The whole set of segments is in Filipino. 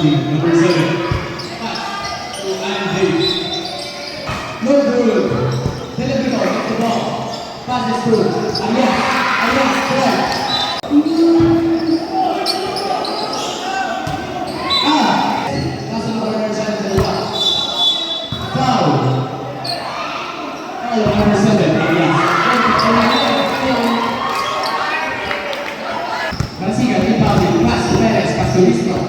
Number 7. No good. Television, get the ball. Pass this through. Alias, play. Pass on the right side to the left. Foul. Foul, number 7. Garcia, rebounding. Pass to Perez. Pass to Wistrom.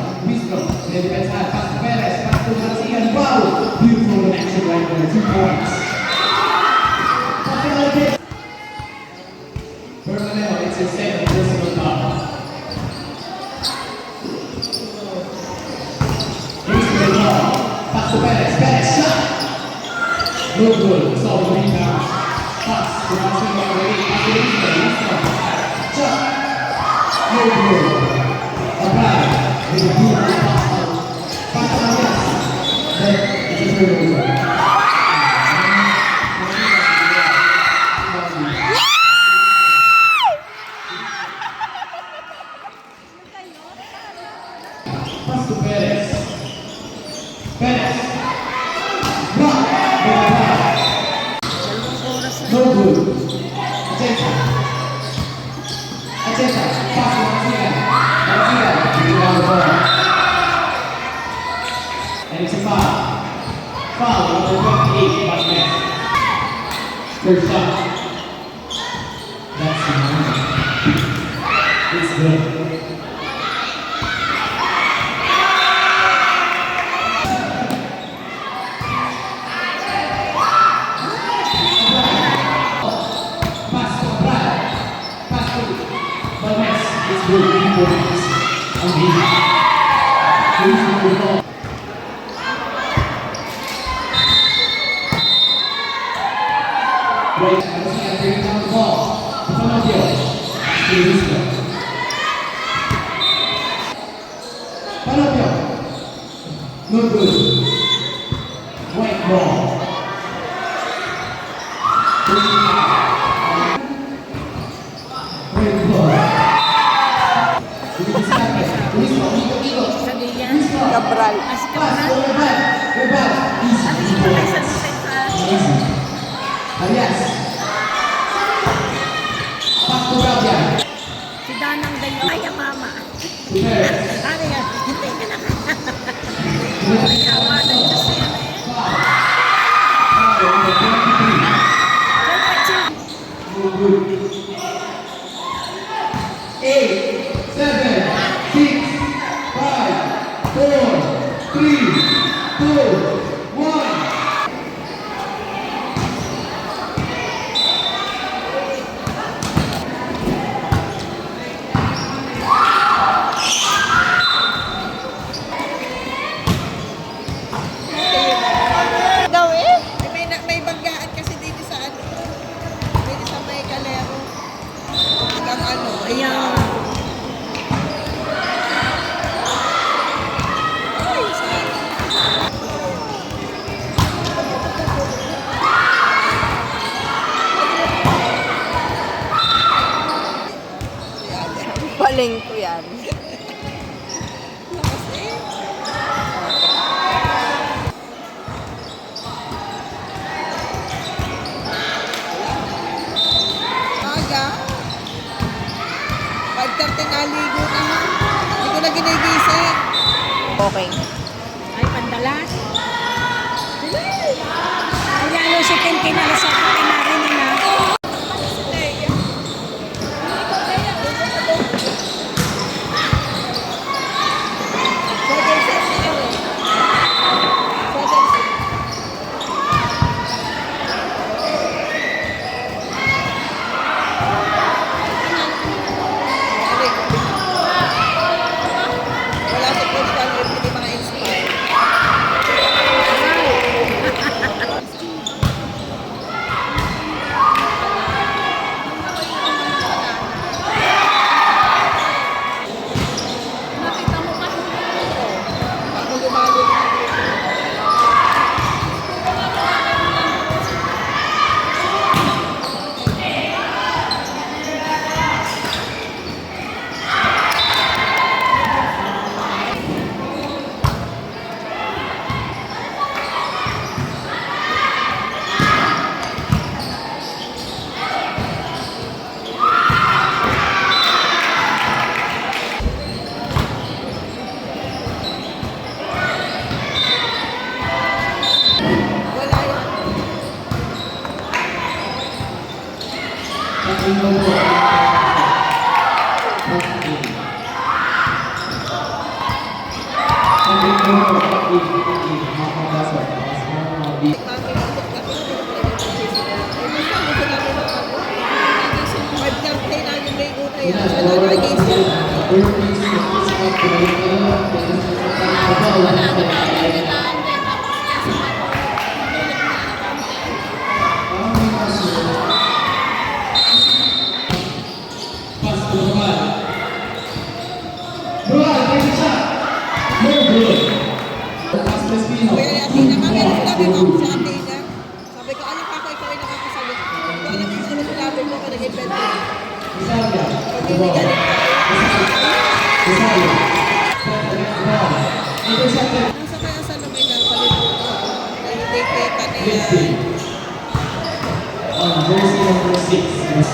They defense high. Pass to Perez. Pass to Garcia. And foul. Beautiful connection right there. 2 points. Bermalejo, it's his second personal foul. Here's the ball. Pass to Perez. Perez shot. No good. Solid rebound. Pass to Garcia. Pass to Wistrom. Shot. No good. Apply. With a good pass out. Pass to Alias. Then it's a turnover. Pass to Perez. Perez. Block. No good. Atenta. Pass to Garcia. You got the ball. And it's a foul. Foul, number 28, Martinez. First shot. That's the moment. It's good. Right, Garcia bringing down the ball. Panopio. Panopio. No good. White ball. Red ball. Cabral. Alias. Pass to Gabia. Si Danang Dayo. Ay, mama. Sabi nga, hindi ka na. Kawa na ito siya. Eight, 7, 6, 5, 4, 3, 2, 1. May banggaan kasi dito sa ano. Dito sa may kalero. Hanggang ano. Ayan. Paling ko yan. Naligo na ha. Hindi ko na ginigising. Okay. Ay, pandalas. Ayan, no, si Tim kinalas ako. Kinarinig na. Wala sa post, hindi mga inspired. Sabi ko, alam pa ako, ikaw ay nakakasagot. Kung alam yung sunod sinabi mo, ka nag-invent mo. Pag-ibigalit ka. Nasa kaya sa lumay na kalimutan. Hindi kita na yan. Jersey number 6.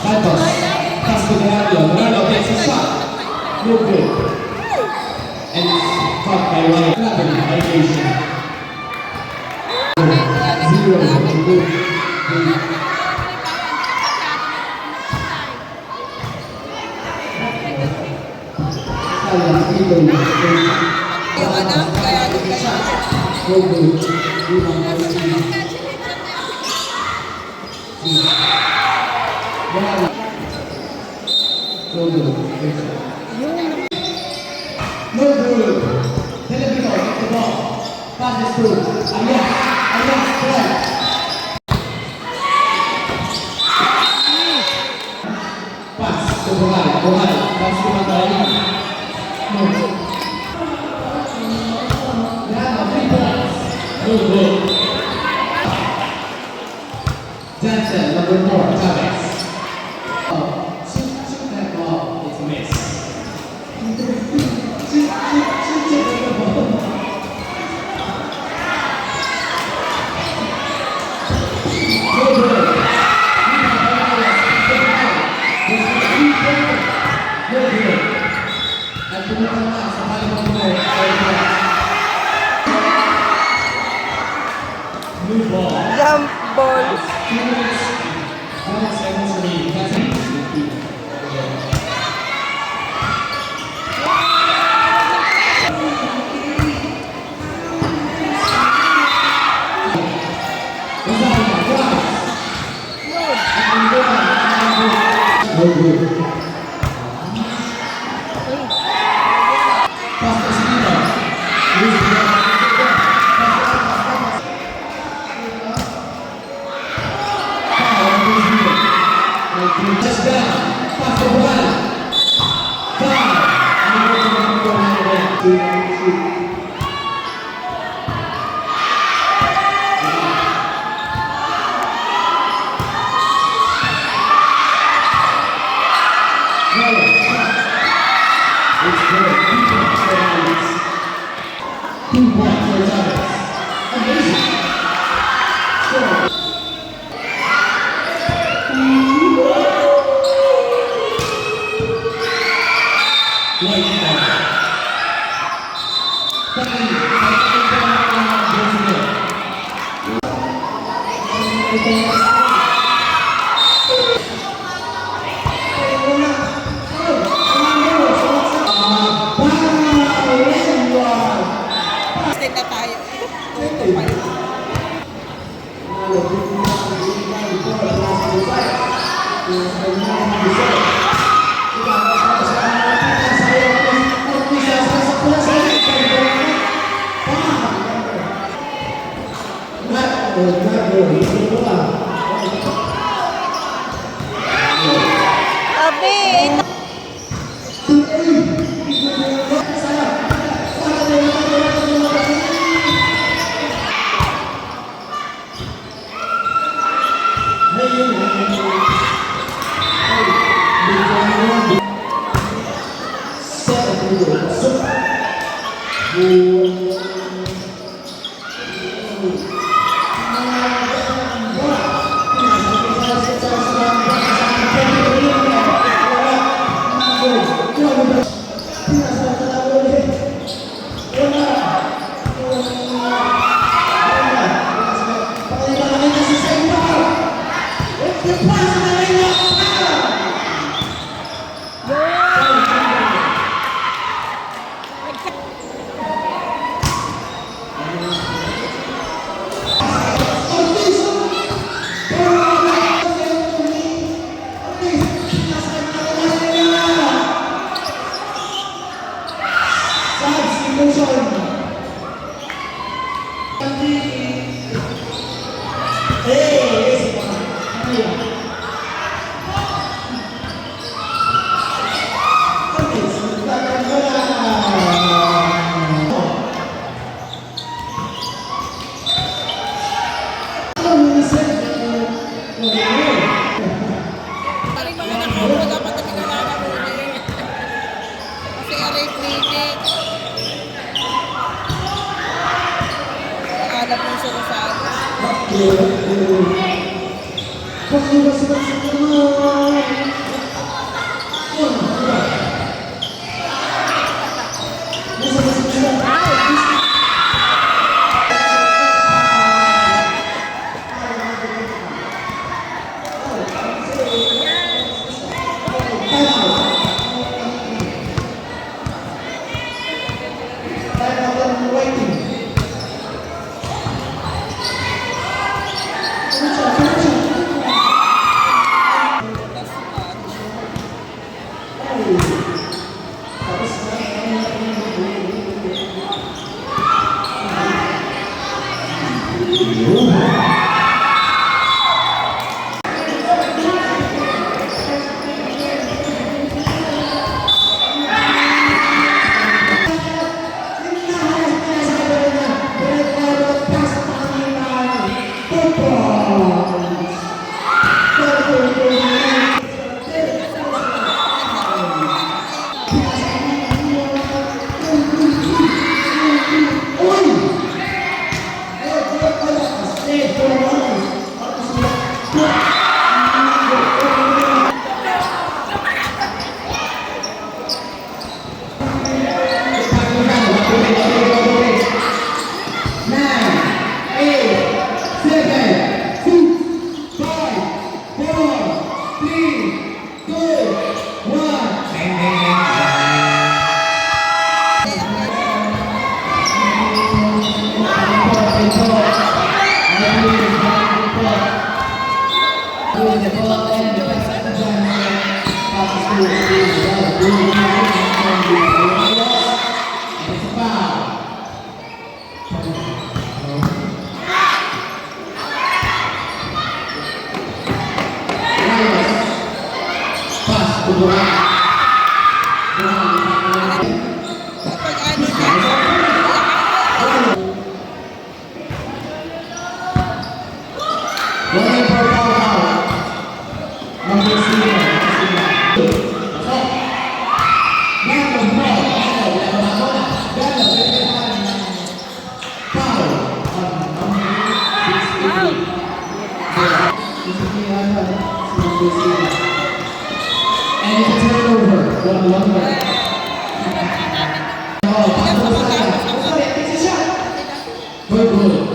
Santos. Pass to Ronaldo. Ronaldo gets a shot. No good. And it's caught by Ryan. Gravity violation. 0. Yung anak, kaya doon kayo. No good. Filipino gets the ball. Passes through. Ayas, play. Pass to Bohal. Pass to Matalina. No good. Jansen, number 4, Chavez. Shoot that ball. It's a miss. Shoot that ball. No good. No good. At pumunta na sa halibang mo. New ball. Jump ball. 2 minutes, 1 seconds remaining. That's it. No good. Pass to Siniba. Lose the ball. Touchdown. Pass to Bohal. Foul. It's good. 2 points for Chavez. Amazing. Score. Stay na tayo. Ito pa rin. Abi, motion. Maring mga nakaupo dapat na pinalala mo eh. Kasi aray cricket. Alam mo siya sa ano. Kapag ano And it's a turnover. 1-1. Good, good.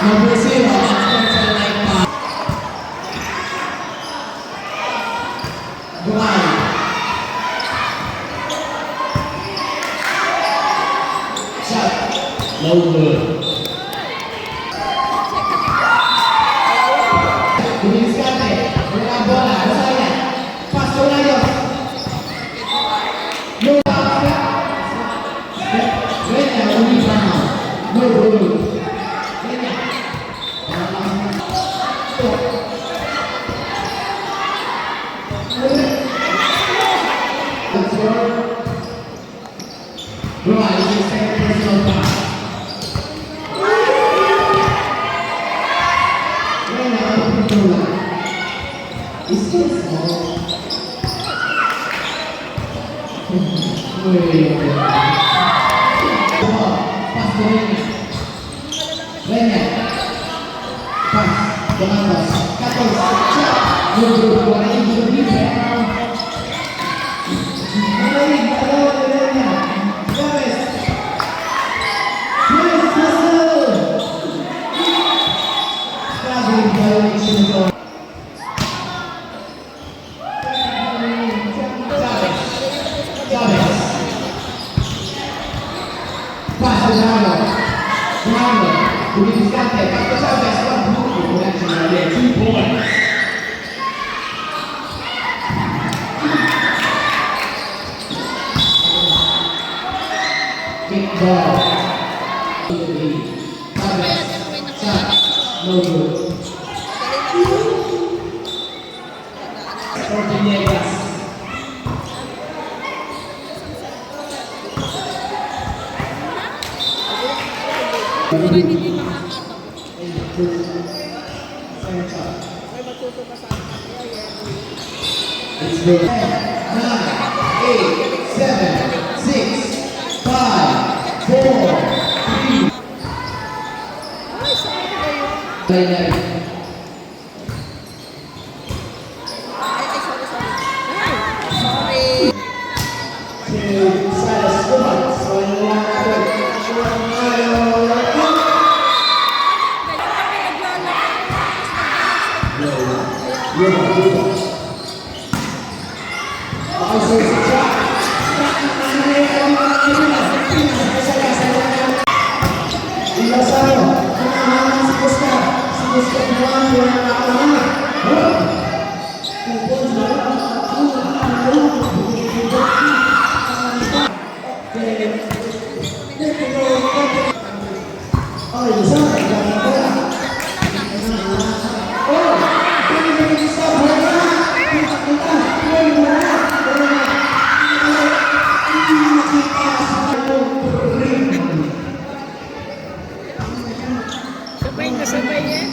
Number 0, Gumay. Shot. No good. Dumiskarte. Wala ang bola. Rosaya. Pass to Rayos. No pass. Renya, rebound. No good. Renya. Let's go. Gumay, this is second personal foul. Renya, open to line. It's so small. Pass to Renya. Renya. Pass. Donatos. Katos. Shot. No good. Wala yung rebound. Magaling. Dalawa ni Renya. Gomez. Yes, hustle. Grabe yung violation ito. Chavez. Chavez. Pass to Ronaldo. Ronaldo. Dumiskarte. Pass to Chavez. One beautiful connection right there. 2 points. Kick ball. Chavez. Shot. No good. For Villegas. Parang hindi makakataw. Second shot. May matuto pa sa akin. It's good. 9, 8, 7, 6, 5, 4, 3. Ay, sorry kayo. Play Ay, sorry, sorry. Ay, sorry. to Silas Gomez. So in the line, Sabay na sabay eh.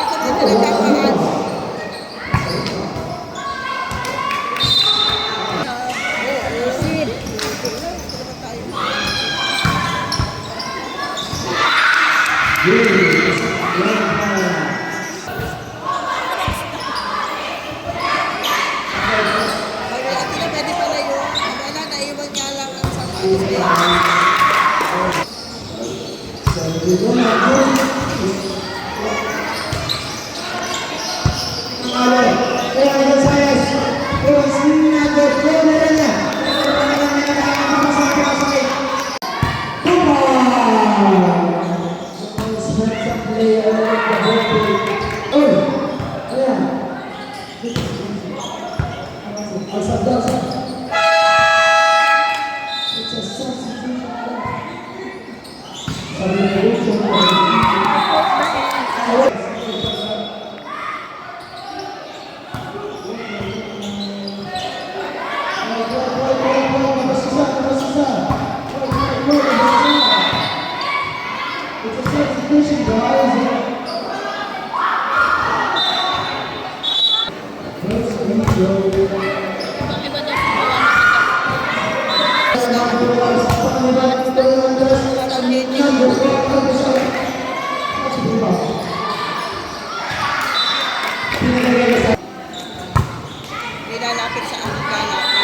Ito na nagkakaroon. Pwede pala yun. Wala, naiwan niya lang ang Nilalapit sa aking kalapit.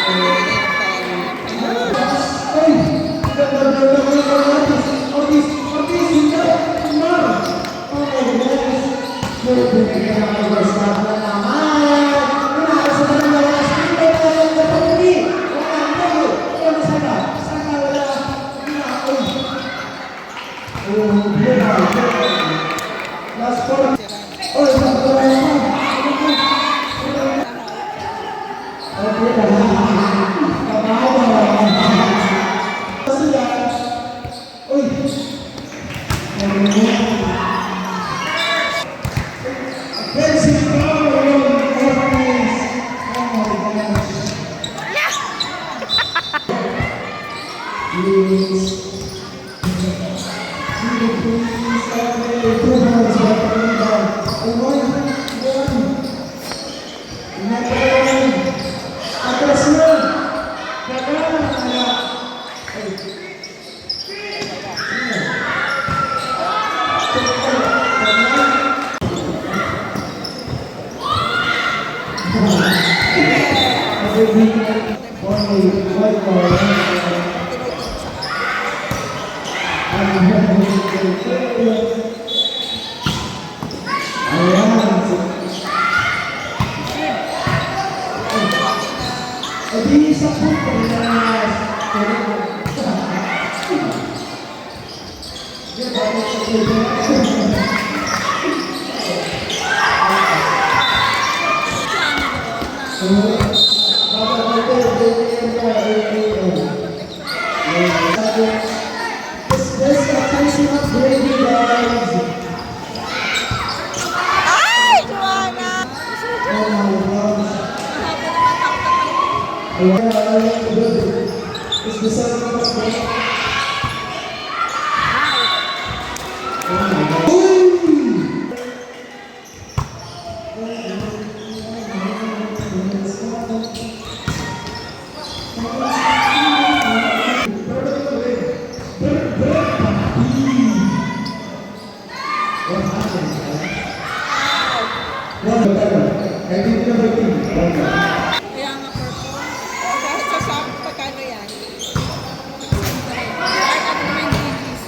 Last four. Oh, sakto lang yan. Okay, kabahan mo. Sila. Uy. Offensive foul on offense. Oh my gosh. Please. Ay! Joanna! Kaya nga purple. Sa shop, pagkano yan? Kahit ano naman yung DGs.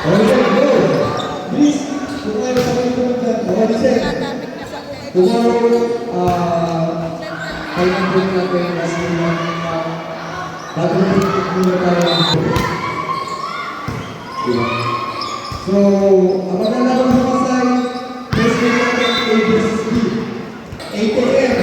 Pareho nila. Please, kung ayaw sa kayo pumunta, Nagamit na sa kung ito. tomorrow, kailan po natin last month, bago na muna tayo. So, abangan na lang sa kasay, next week natin A versus B. 8 a.m.